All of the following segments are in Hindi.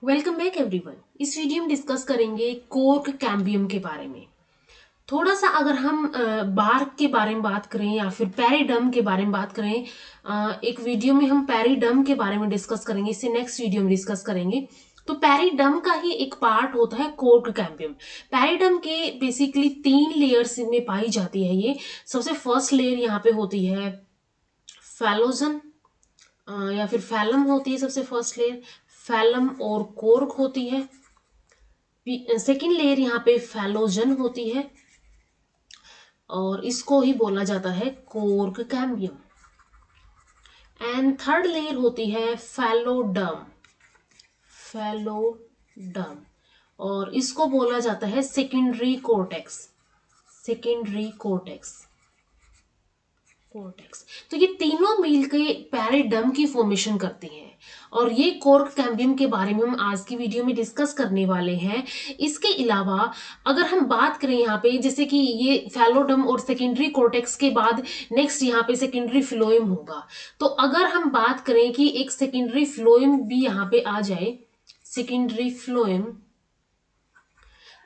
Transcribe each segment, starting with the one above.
Welcome back everyone. इस वीडियो में डिस्कस करेंगे कोर्क कैम्बियम के बारे में। थोड़ा सा अगर हम बार्क के बारे में बात करें या फिर पैरिडम के बारे में बात करें, एक वीडियो में हम पैरिडम के बारे में डिस्कस करेंगे, इससे नेक्स्ट वीडियो में डिस्कस करेंगे। तो पैरिडम का ही एक पार्ट होता है कोर्क कैम्बियम। पैरिडम के बेसिकली 3 लेयर्स में पाई जाती है ये। सबसे फर्स्ट लेयर यहाँ पे होती है फैलोजन या फिर फैलम होती है। सबसे फर्स्ट लेयर फैलम और कोर्क होती है। सेकेंड लेयर यहाँ पे फैलोजन होती है और इसको ही बोला जाता है cork cambium. And third layer होती है फैलोडर्म। फैलोडर्म और इसको बोला जाता है secondary cortex. Secondary cortex cortex तो ये तीनों मिलकर पैरिडम की फॉर्मेशन करती हैं और ये कोर्क कैम्बियम के बारे में हम आज की वीडियो में डिस्कस करने वाले हैं। इसके अलावा अगर हम बात करें यहाँ पे, जैसे कि ये फैलोडम और सेकेंडरी कोर्टेक्स के बाद नेक्स्ट यहाँ पे सेकेंडरी फ्लोएम होगा, तो अगर हम बात करें कि एक सेकेंडरी फ्लोएम भी यहाँ पे आ जाए, सेकेंडरी फ्लोएम,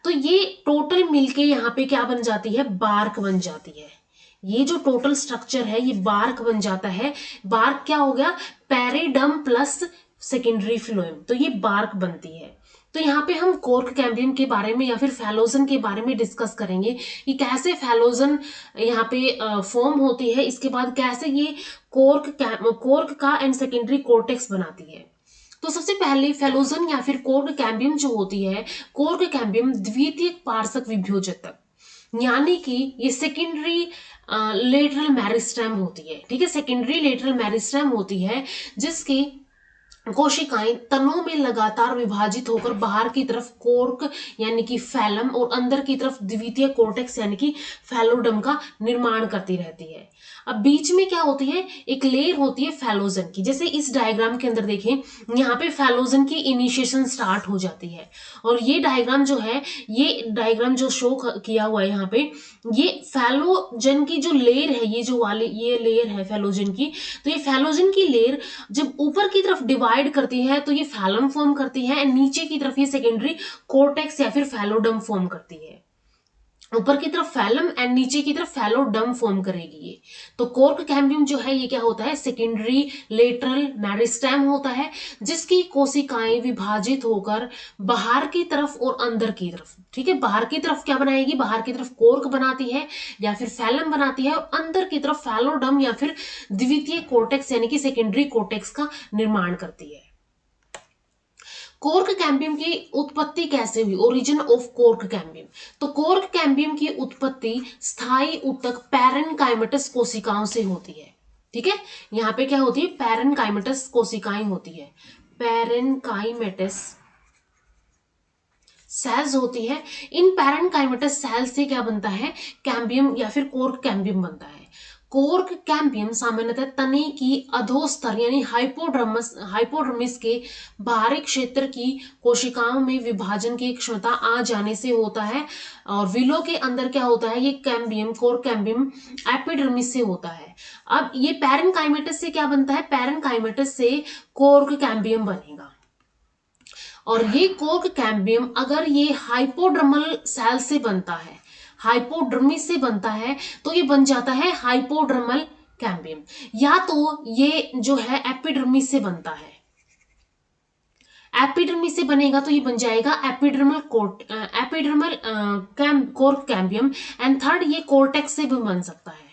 तो ये टोटल मिलके यहाँ पे क्या बन जाती है, बार्क बन जाती है। ये जो टोटल स्ट्रक्चर है ये बार्क बन जाता है। बार्क क्या हो गया, पैरिडम प्लस सेकेंडरी फ्लोएम, तो ये बार्क बनती है। तो यहाँ पे हम कोर्क कैम्बियम के बारे में या फिर फैलोजन के बारे में डिस्कस करेंगे कि कैसे फैलोजन यहाँ पे फॉर्म होती है, इसके बाद कैसे ये कोर्क का एंड सेकेंडरी कोर्टेक्स बनाती है। तो सबसे पहले फैलोजन या फिर कोर्क कैम्बियम जो होती है, कोर्क कैम्बियम द्वितीयक पार्श्व विभोजक, यानी कि ये सेकेंडरी लेटरल मेरिस्टेम होती है। ठीक है, सेकेंडरी लेटरल मेरिस्टेम होती है जिसकी कोशिकाएं तनों में लगातार विभाजित होकर बाहर की तरफ कोर्क यानी कि फैलम और अंदर की तरफ द्वितीय कोर्टेक्स यानी कि फैलोडम का निर्माण करती रहती है। अब बीच में क्या होती है, एक लेयर होती है फैलोजन की। जैसे इस डायग्राम के अंदर देखें, यहाँ पे फैलोजन की इनिशिएशन स्टार्ट हो जाती है और ये डायग्राम जो है, ये डायग्राम जो शो किया हुआ है यहाँ पे, ये फैलोजन की जो लेयर है, ये जो वाली ये लेयर है फैलोजन की, तो ये फैलोजन की लेयर जब ऊपर की तरफ डिवाइड करती है तो ये फैलम फॉर्म करती है, एंड नीचे की तरफ ये सेकेंडरी कोर्टेक्स या फिर फैलोडम फॉर्म करती है। ऊपर की तरफ फैलम एंड नीचे की तरफ फैलोडम फॉर्म करेगी ये। तो कोर्क कैम्बियम जो है ये क्या होता है, सेकेंडरी लेटरल मेरिस्टेम होता है जिसकी कोशिकाएं विभाजित होकर बाहर की तरफ और अंदर की तरफ, ठीक है, बाहर की तरफ क्या बनाएगी, बाहर की तरफ कोर्क बनाती है या फिर फैलम बनाती है और अंदर की तरफ फैलोडम या फिर द्वितीय कोर्टेक्स यानी कि सेकेंडरी कोर्टेक्स का निर्माण करती है। कोर्क कैम्बियम की उत्पत्ति कैसे हुई, ओरिजिन ऑफ कोर्क कैम्बियम। तो कोर्क कैम्बियम की उत्पत्ति स्थायी ऊतक पैरेनकाइमेटस कोशिकाओं से होती है। ठीक है, यहाँ पे क्या होती है, पैरेनकाइमेटस कोशिकाएं होती है, पैरेनकाइमेटस सेल्स होती है। इन पैरेनकाइमेटस सेल से क्या बनता है, कैम्बियम या फिर कोर्क कैम्बियम बनता है। कोर्क कैम्बियम सामान्यतः तने की अधोस्तर यानी हाइपोडर्मिस के बाहरी क्षेत्र की कोशिकाओं में विभाजन की क्षमता आ जाने से होता है। और विलो के अंदर क्या होता है, ये कैम्बियम, कोर्क कैम्बियम एपिडर्मिस से होता है। अब ये पैरेनकाइमेटस से क्या बनता है, पैरेनकाइमेटस से कोर्क कैम्बियम बनेगा। और ये कोर्क कैम्बियम अगर ये हाइपोडर्मल सेल से बनता है, हाइपोडर्मिस से बनता है, तो ये बन जाता है हाइपोडर्मल कैम्बियम, या तो ये जो है एपिडर्मिस से बनता है, एपिडर्मिस से बनेगा तो ये बन जाएगा epidermal cork cambium. And third, ये कोर्टेक्स से भी बन सकता है।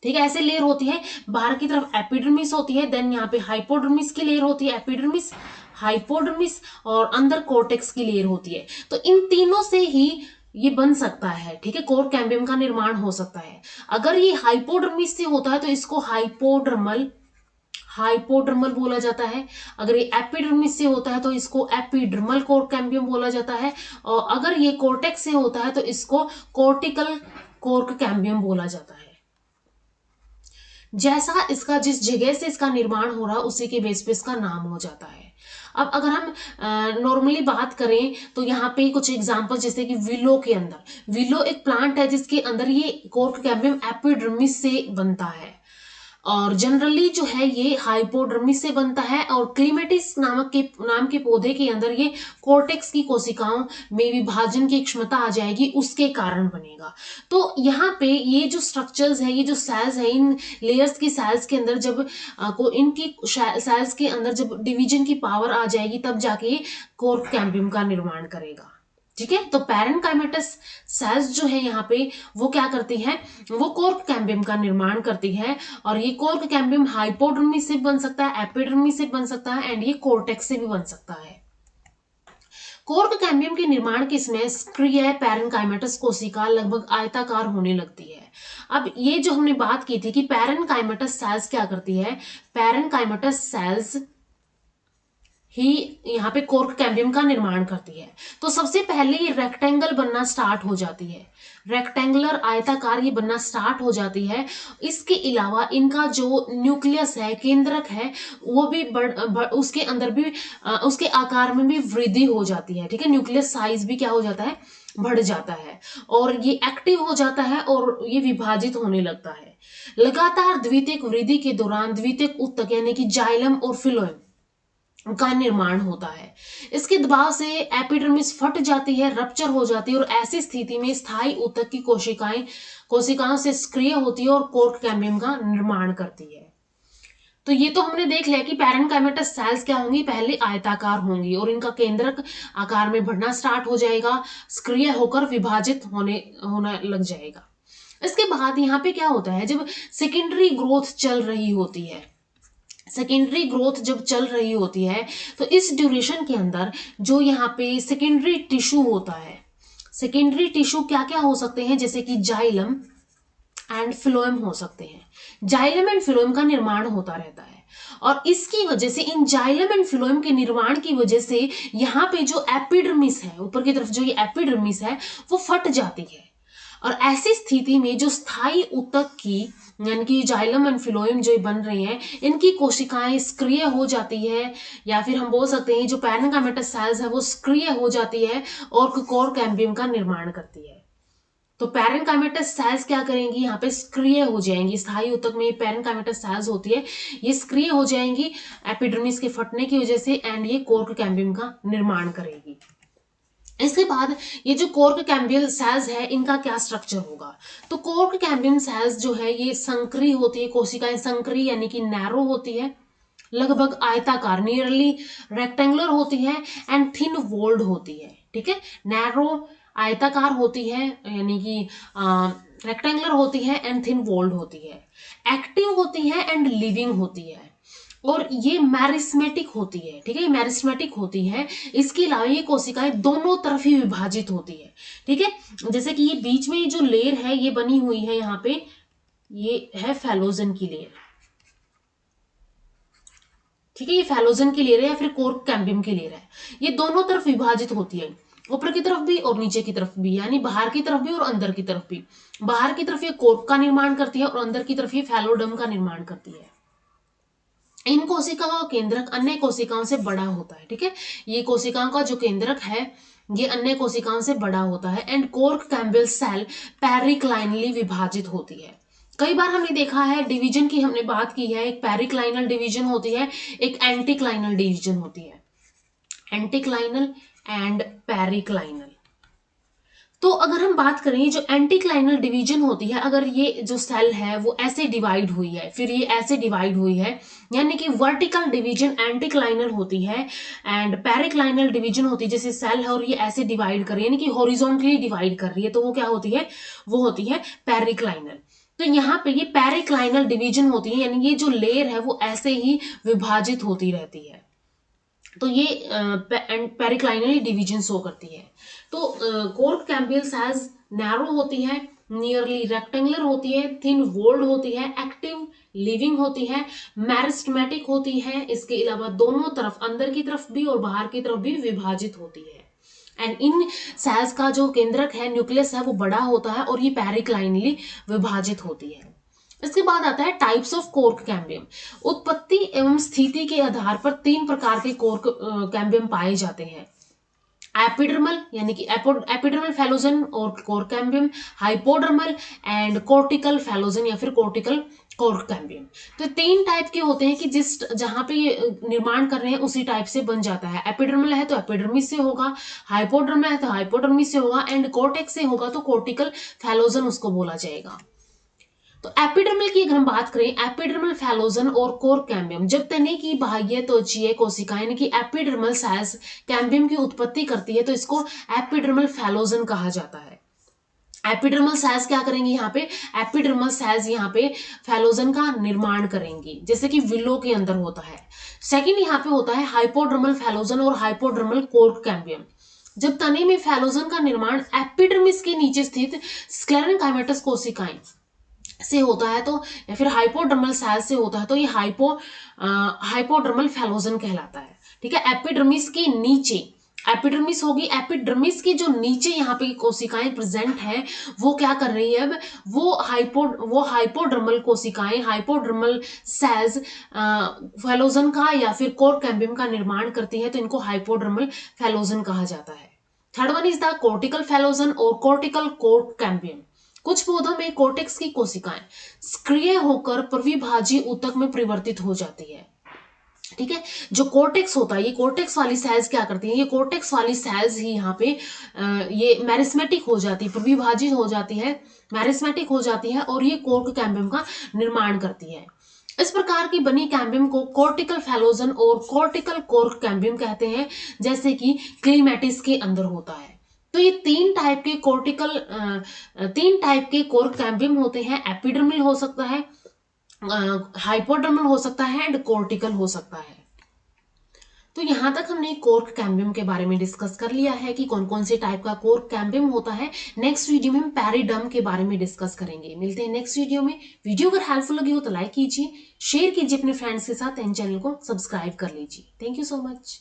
ठीक है, ऐसे लेयर होती है, बाहर की तरफ एपिडर्मिस होती है, देन यहाँ पे हाइपोडर्मिस की लेयर होती है, एपिडर्मिस, हाइपोडर्मिस, और अंदर कोर्टेक्स की लेयर होती है। तो इन तीनों से ही ये बन सकता है। ठीक है, कोर्क कैम्बियम का निर्माण हो सकता है। अगर ये हाइपोडर्मिस से होता है तो इसको हाइपोडर्मल बोला जाता है। अगर ये एपिडर्मिस से होता है तो इसको एपिडर्मल कोर्क कैम्बियम बोला जाता है। और अगर ये कोर्टेक्स से होता है तो इसको कोर्टिकल कोर्क कैम्बियम बोला जाता है। जैसा इसका, जिस जगह से इसका निर्माण हो रहा उसी के बेस पे इसका नाम हो जाता है। अब अगर हम नॉर्मली बात करें तो यहाँ पे कुछ एग्जांपल, जैसे कि विलो के अंदर, विलो एक प्लांट है जिसके अंदर ये कोर्क कैम्बियम एपिडर्मिस से बनता है। और जनरली जो है ये हाइपोडर्मिस से बनता है और क्लीमेटिस नाम के पौधे के अंदर ये कोर्टेक्स की कोशिकाओं में विभाजन की क्षमता आ जाएगी, उसके कारण बनेगा। तो यहाँ पे ये जो स्ट्रक्चर्स है, ये जो सेल्स है, इन लेयर्स की सेल्स के अंदर जब इनकी सेल्स के अंदर जब डिवीजन की पावर आ जाएगी, तब जाके कोर्क कैम्बियम का निर्माण करेगा। ठीक है, तो पैरेनकाइमेटस सेल्स जो है यहाँ पे वो क्या करती है, वो कोर्क कैम्बियम का निर्माण करती है। और ये कोर्क कैम्बियम हाइपोडर्मिस से बन सकता है, एपिडर्मिस से बन सकता है एंड ये कोर्टेक्स से भी बन सकता है। कोर्क कैम्बियम के निर्माण के समय सक्रिय पैरेनकाइमेटस कोशिका लगभग आयताकार होने लगती है। अब ये जो हमने बात की थी कि पैरेनकाइमेटस सेल्स क्या करती है, पैरेनकाइमेटस सेल्स ही यहाँ पे कोर्क कैम्बियम का निर्माण करती है। तो सबसे पहले ये रेक्टेंगल बनना स्टार्ट हो जाती है, रेक्टेंगुलर आयताकार ये बनना स्टार्ट हो जाती है। इसके अलावा इनका जो न्यूक्लियस है, केंद्रक है, वो भी उसके अंदर भी उसके आकार में भी वृद्धि हो जाती है। ठीक है, न्यूक्लियस साइज भी क्या हो जाता है, बढ़ जाता है और ये एक्टिव हो जाता है और ये विभाजित होने लगता है। लगातार द्वितीयक वृद्धि के दौरान द्वितीयक ऊतक यानी कि जाइलम और फिलोएम का निर्माण होता है। इसके दबाव से एपिडर्मिस फट जाती है, रप्चर हो जाती है और ऐसी स्थिति में स्थायी ऊतक की कोशिकाओं से सक्रिय होती है और कोर्क कैम्बियम का निर्माण करती है। तो ये तो हमने देख लिया कि पैरेनकाइमेटस सेल्स क्या होंगी, पहले आयताकार होंगी और इनका केंद्रक आकार में बढ़ना स्टार्ट हो जाएगा, सक्रिय होकर विभाजित होना लग जाएगा। इसके बाद यहाँ पे क्या होता है, जब सेकेंडरी ग्रोथ चल रही होती है, सेकेंडरी ग्रोथ जब चल रही होती है तो इस ड्यूरेशन के अंदर जो यहाँ पे सेकेंडरी टिश्यू होता है, सेकेंडरी टिश्यू क्या क्या हो सकते हैं, जैसे कि जाइलम एंड फिलोएम हो सकते हैं। जाइलम एंड फिलोएम का निर्माण होता रहता है और इसकी वजह से, इन जाइलम एंड फिलोएम के निर्माण की वजह से यहाँ पे जो एपिडर्मिस है, ऊपर की तरफ जो ये एपिडर्मिस है वो फट जाती है और ऐसी स्थिति में जो स्थायी ऊतक की यानी कि जाइलम एंड फिलोएम जो बन रहे हैं, इनकी कोशिकाएं सक्रिय हो जाती है, या फिर हम बोल सकते हैं जो पैरेनकाइमेटस सेल्स है वो सक्रिय हो जाती है और कोर्क कैम्बियम का निर्माण करती है। तो पैरेनकाइमेटस सेल्स क्या करेंगी, यहाँ पे सक्रिय हो जाएंगी, स्थायी ऊतक में पैरेनकाइमेटस सेल्स होती है, ये सक्रिय हो जाएंगी एपिडर्मिस के फटने की वजह से एंड ये कोर्क कैम्बियम का निर्माण करेगी। इसके बाद ये जो कोर्क कैम्बियल सेल्स है, इनका क्या स्ट्रक्चर होगा, तो कोर्क कैम्बियम सेल्स जो है ये संकरी होती है, कोशिकाएं संकरी यानी कि नैरो होती है, लगभग आयताकार, नियरली रेक्टेंगुलर होती है एंड थिन वॉल्ड होती है। ठीक है, नैरो आयताकार होती है यानी कि रेक्टेंगुलर होती है एंड थिन वॉल्ड होती है, एक्टिव होती है एंड लिविंग होती है और ये मैरिस्मेटिक होती है। ठीक है, ये मैरिस्मेटिक होती है। इसके अलावा ये कोशिकाएं दोनों तरफ ही विभाजित होती है। ठीक है, जैसे कि ये बीच में जो लेयर है ये बनी हुई है, यहाँ पे ये है फैलोजन की लेयर। ठीक है, ये फैलोजन की लेयर है या फिर कोर्क कैम्बियम की लेयर है, ये दोनों तरफ विभाजित होती है, ऊपर की तरफ भी और नीचे की तरफ भी, यानी बाहर की तरफ भी और अंदर की तरफ भी। बाहर की तरफ ये कोर्क का निर्माण करती है और अंदर की तरफ ये फैलोडम का निर्माण करती है। इन कोशिकाओं का केंद्रक अन्य कोशिकाओं से बड़ा होता है। ठीक है, ये कोशिकाओं का जो केंद्रक है ये अन्य कोशिकाओं से बड़ा होता है एंड कोर्क कैम्बियल सेल पेरिक्लाइनली विभाजित होती है। कई बार हमने देखा है डिवीजन की, हमने बात की है, एक पेरिक्लाइनल डिवीजन होती है, एक एंटीक्लाइनल डिवीजन होती है, एंटीक्लाइनल एंड पेरिक्लाइनल। तो अगर हम बात करें जो एंटीक्लाइनल डिवीजन होती है, अगर ये जो सेल है वो ऐसे डिवाइड हुई है, फिर ये ऐसे डिवाइड हुई है, यानी कि वर्टिकल डिवीजन एंटीक्लाइनल होती है एंड पेरिक्लाइनल डिवीजन होती है, जैसे सेल है और ये ऐसे डिवाइड कर रही है, यानी कि हॉरिजॉन्टली डिवाइड कर रही है, तो वो क्या होती है, वो होती है पेरिक्लाइनल। तो यहाँ पे ये पेरिक्लाइनल डिवीजन होती है, यानी ये जो लेयर है वो ऐसे ही विभाजित होती रहती है, तो ये पेरिक्लाइनल डिवीजन शो करती है। तो कोर्क कैम्बियल सेल्स नैरो होती है, नियरली रेक्टेंगुलर होती है, थिन वॉल्ड होती है, एक्टिव लिविंग होती है, मैरिस्टेमेटिक होती है, इसके अलावा दोनों तरफ, अंदर की तरफ भी और बाहर की तरफ भी विभाजित होती है एंड इन सेल्स का जो केंद्रक है, न्यूक्लियस है, वो बड़ा होता है और ये पेरिक्लाइनली विभाजित होती है। इसके बाद आता है टाइप्स ऑफ कोर्क कैम्बियम। उत्पत्ति एवं स्थिति के आधार पर 3 प्रकार के कोर्क कैम्बियम पाए जाते हैं, एपिडर्मल यानी कि एपिडर्मल फैलोजन और cork cambium, hypodermal and cortical phellogen या फिर कोर्टिकल कोर्क कैम्बियम। तो 3 टाइप के होते हैं कि जिस जहां पे ये निर्माण कर रहे हैं उसी टाइप से बन जाता है। एपिडर्मल है तो एपिडर्मिस से होगा, हाइपोडर्मल है तो हाइपोडर्मिस से होगा, एंड कोर्टेक्स से होगा तो कोर्टिकल फैलोजन उसको बोला जाएगा। तो एपिडर्मल की अगर हम बात करें, एपिडर्मल फैलोजन और कोर्क कैम्बियम, जब तने की बाह्य त्वचीय कोशिकाएं यानी कि एपिडर्मल सेल्स कैम्बियम की उत्पत्ति करती है तो इसको एपिडर्मल फैलोजन कहा जाता है। एपिडर्मल सेल्स क्या करेंगी यहाँ पे, एपिडर्मल सेल्स यहाँ पे फैलोजन का निर्माण करेंगी, जैसे कि विलो के अंदर होता है। सेकंड यहाँ पे होता है हाइपोडर्मल फैलोजन और हाइपोडर्मल कोर्क कैम्बियम। जब तने में फैलोजन का निर्माण एपिडर्मिस के नीचे स्थित स्क्लेरेंकाइमेटस कोशिकाएं से होता है तो, या फिर हाइपोडर्मल सेल से होता है तो ये हाइपोडर्मल फैलोजन कहलाता है। ठीक है, एपिडर्मिस के नीचे एपिडर्मिस होगी, एपिडर्मिस की जो नीचे यहाँ पे कोशिकाएं प्रेजेंट है वो क्या कर रही है, अब वो हाइपोडर्मल कोशिकाएं, हाइपोडर्मल सेल्स फैलोजन का या फिर कोर्क कैम्बियम का निर्माण करती है तो इनको हाइपोडर्मल फैलोजन कहा जाता है। Third one is the cortical phellogen और कोर्टिकल कोर्क कैम्बियम। कुछ पौधों में कोर्टेक्स की कोशिकाएं सक्रिय होकर प्रविभाजी ऊतक में परिवर्तित हो जाती है। ठीक है, जो कोर्टेक्स होता है, ये कोर्टेक्स वाली सेल्स क्या करती है, ये कोर्टेक्स वाली सेल्स ही यहाँ पे ये मैरिस्मेटिक हो जाती है, प्रविभाजी हो जाती है, मैरिस्मेटिक हो जाती है और ये कोर्क कैम्बियम का निर्माण करती है। इस प्रकार की बनी कैम्बियम को कोर्टिकल फैलोजन और कोर्टिकल कोर्क कैम्बियम कहते हैं, जैसे कि क्लीमेटिस के अंदर होता है। तो ये 3 टाइप के कोर्क कैम्बियम होते हैं। एपिडर्मल हो सकता है, हाइपोडर्मल हो सकता है एंड कोर्टिकल हो सकता है। तो यहां तक हमने कोर्क कैम्बियम के बारे में डिस्कस कर लिया है कि कौन कौन से टाइप का कोर्क कैम्बियम होता है। नेक्स्ट वीडियो में हम पैरिडर्म के बारे में डिस्कस करेंगे। मिलते हैं नेक्स्ट वीडियो में। वीडियो अगर हेल्पफुल लगी हो तो लाइक कीजिए, शेयर कीजिए अपने फ्रेंड्स के साथ एंड चैनल को सब्सक्राइब कर लीजिए। Thank you so much.